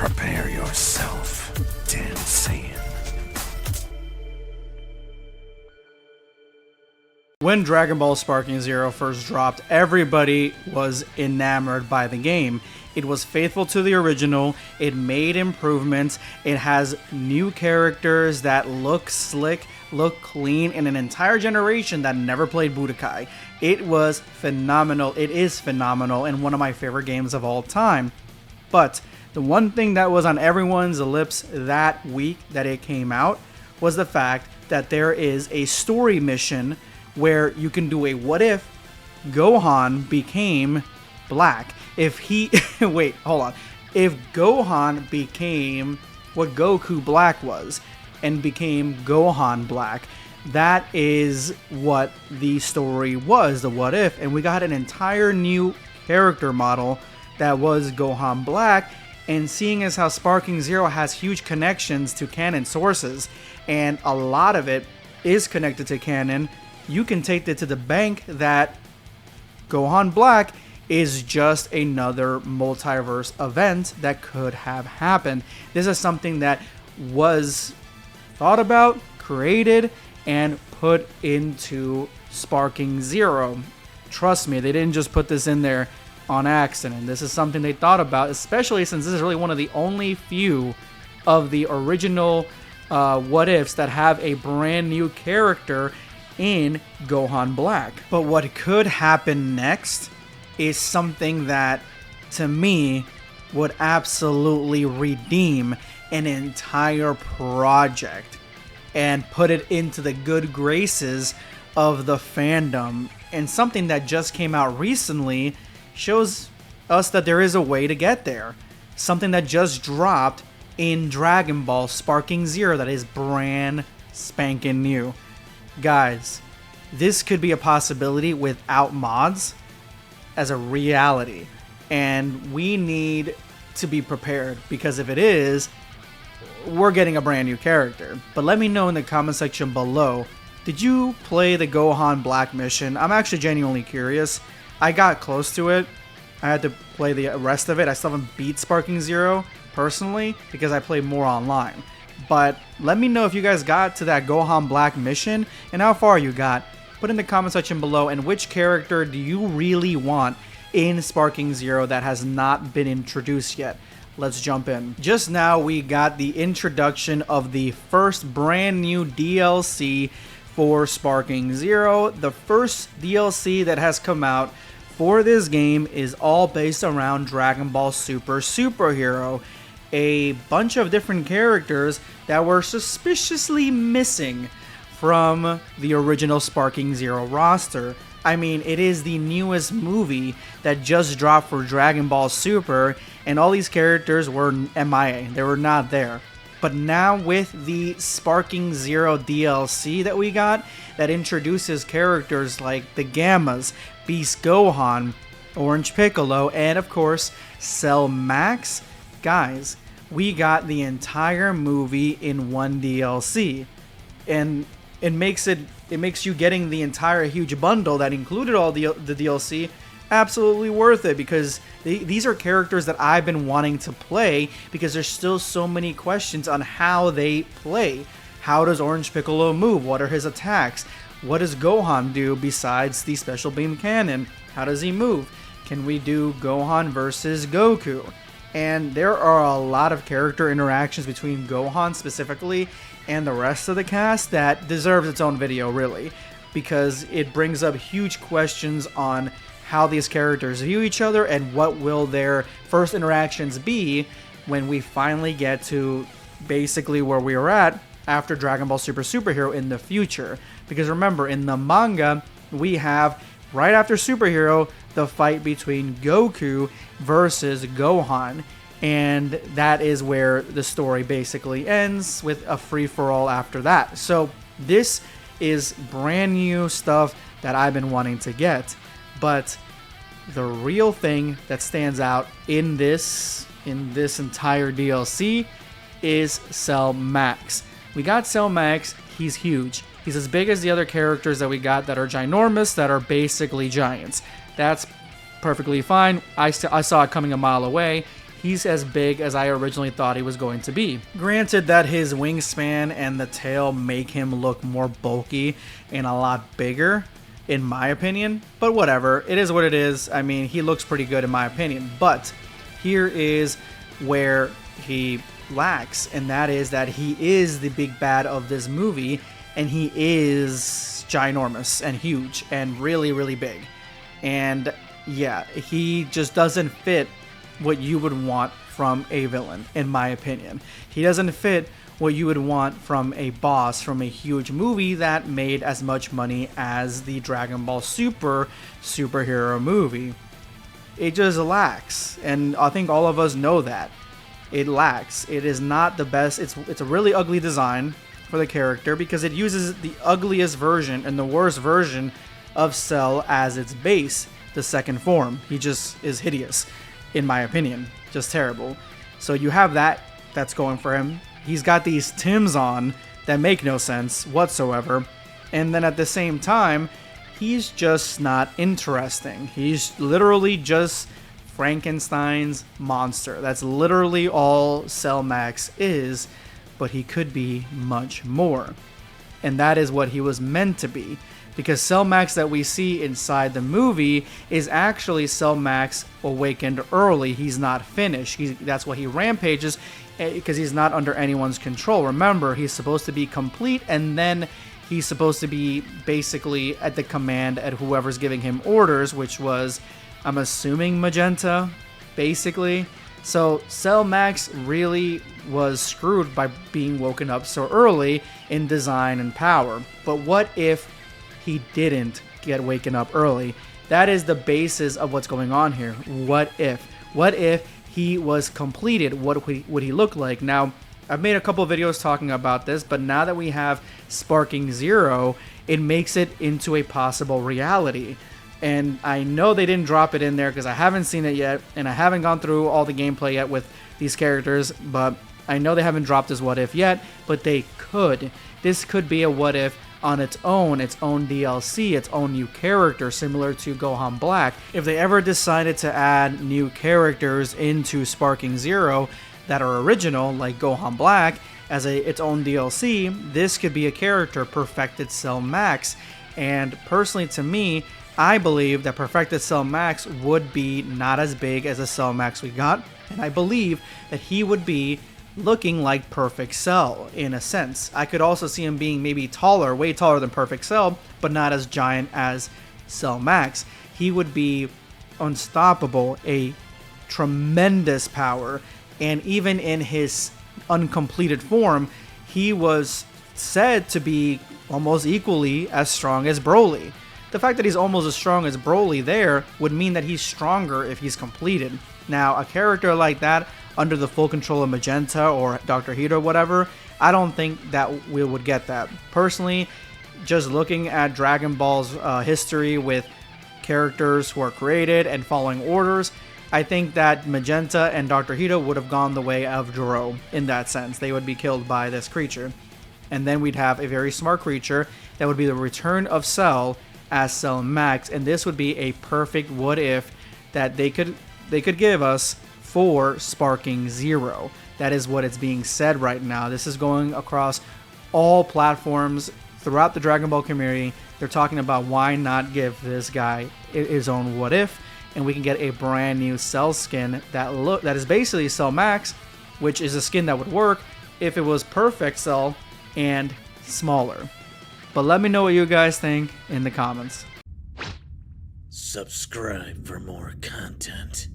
Prepare yourself, Dan Saiyan. When Dragon Ball Sparking Zero first dropped, everybody was enamored by the game. It was faithful to the original, it made improvements, it has new characters that look slick, look clean, and an entire generation that never played Budokai. It was phenomenal, it is phenomenal, and one of my favorite games of all time. But the one thing that was on everyone's lips that week that it came out was the fact that there is a story mission where you can do a what if Gohan became black. If he wait, hold on. If Gohan became what Goku Black was and became Gohan Black, that is what the story was, the what if, and we got an entire new character model that was Gohan Black. And seeing as how Sparking Zero has huge connections to canon sources, and a lot of it is connected to canon, you can take it to the bank that Gohan Black is just another multiverse event that could have happened. This is something that was thought about, created, and put into Sparking Zero. Trust me, they didn't just put this in there on accident. This is something they thought about, especially since this is really one of the only few of the original what ifs that have a brand new character in Gohan Black. But what could happen next is something that, to me, would absolutely redeem an entire project and put it into the good graces of the fandom. And something that just came out recently shows us that there is a way to get there. Something that just dropped in Dragon Ball Sparking Zero that is brand spanking new. Guys, this could be a possibility without mods as a reality, and we need to be prepared, because if it is, we're getting a brand new character. But let me know in the comment section below, did you play the Gohan Black mission? I'm actually genuinely curious. I got close to it. I had to play the rest of it. I still haven't beat Sparking Zero personally because I play more online. But let me know if you guys got to that Gohan Black mission and how far you got. Put in the comment section below, and which character do you really want in Sparking Zero that has not been introduced yet. Let's jump in. Just now we got the introduction of the first brand new DLC for Sparking Zero. The first DLC that has come out for this game is all based around Dragon Ball Super Superhero. A bunch of different characters that were suspiciously missing from the original Sparking Zero roster. I mean, it is the newest movie that just dropped for Dragon Ball Super, and all these characters were MIA. They were not there. But now with the Sparking Zero DLC that we got, that introduces characters like the Gammas, Beast Gohan, Orange Piccolo, and of course, Cell Max, guys, we got the entire movie in one DLC. And it makes you getting the entire huge bundle that included all the DLC absolutely worth it, because these are characters that I've been wanting to play, because there's still so many questions on how they play. How does Orange Piccolo move? What are his attacks? What does Gohan do besides the special beam cannon? How does he move? Can we do Gohan versus Goku? And there are a lot of character interactions between Gohan specifically and the rest of the cast that deserves its own video, really, because it brings up huge questions on how these characters view each other and what will their first interactions be when we finally get to basically where we were at after Dragon Ball Super Superhero in the future. Because remember, in the manga, we have, right after Superhero, the fight between Goku versus Gohan. And that is where the story basically ends, with a free-for-all after that. So this is brand new stuff that I've been wanting to get. But the real thing that stands out in this entire DLC is Cell Max. We got Cell Max. He's huge. He's as big as the other characters that we got that are ginormous, that are basically giants. That's perfectly fine. I saw it coming a mile away. he's as big as I originally thought he was going to be. Granted that his wingspan and the tail make him look more bulky and a lot bigger, in my opinion, but whatever, it is what it is. I mean, he looks pretty good in my opinion, but here is where he lacks, and that is that he is the big bad of this movie, and he is ginormous and huge and really, really big. And yeah, he just doesn't fit what you would want from a villain, in my opinion. He doesn't fit what you would want from a boss from a huge movie that made as much money as the Dragon Ball Super superhero movie. It just lacks, and I think all of us know that. It lacks. It is not the best. It's a really ugly design for the character because it uses the ugliest version and the worst version of Cell as its base, the second form. He just is hideous, in my opinion. Just terrible. So you have that's going for him. He's got these Tims on that make no sense whatsoever. And then at the same time, he's just not interesting. He's literally just Frankenstein's monster. That's literally all Cell Max is, but he could be much more. And that is what he was meant to be. Because Cell Max that we see inside the movie is actually Cell Max awakened early. He's not finished. That's why he rampages, because he's not under anyone's control. Remember, he's supposed to be complete, and then he's supposed to be basically at the command at whoever's giving him orders, which was, I'm assuming, Magenta, basically. So Cell Max really was screwed by being woken up so early in design and power. But what if he didn't get waken up early? That is the basis of what's going on here. What if? What if he was completed? What would he look like? Now, I've made a couple videos talking about this, but now that we have Sparking Zero, it makes it into a possible reality. And I know they didn't drop it in there because I haven't seen it yet, and I haven't gone through all the gameplay yet with these characters, but I know they haven't dropped this what if yet, but they could. This could be a what if on its own DLC, its own new character, similar to Gohan Black. If they ever decided to add new characters into Sparking Zero that are original, like Gohan Black, as its own DLC, this could be a character, Perfected Cell Max. And personally to me, I believe that Perfected Cell Max would be not as big as the Cell Max we got, and I believe that he would be looking like Perfect Cell in a sense. I could also see him being maybe taller, way taller than Perfect Cell, but not as giant as Cell Max. He would be unstoppable, a tremendous power, and even in his uncompleted form, he was said to be almost equally as strong as Broly. The fact that he's almost as strong as Broly there would mean that he's stronger if he's completed. Now, a character like that, under the full control of Magenta or Dr. Heat or whatever, I don't think that we would get that. Personally, just looking at Dragon Ball's history with characters who are created and following orders, I think that Magenta and Dr. Hito would have gone the way of Jiro in that sense. They would be killed by this creature. And then we'd have a very smart creature that would be the return of Cell as Cell Max, and this would be a perfect what if that they could give us for Sparking Zero. That is what it's being said right now. This is going across all platforms throughout the Dragon Ball community. They're talking about why not give this guy his own what if, and we can get a brand new Cell skin that is basically Cell Max, which is a skin that would work if it was Perfect Cell and smaller. But let me know what you guys think in the comments. Subscribe for more content.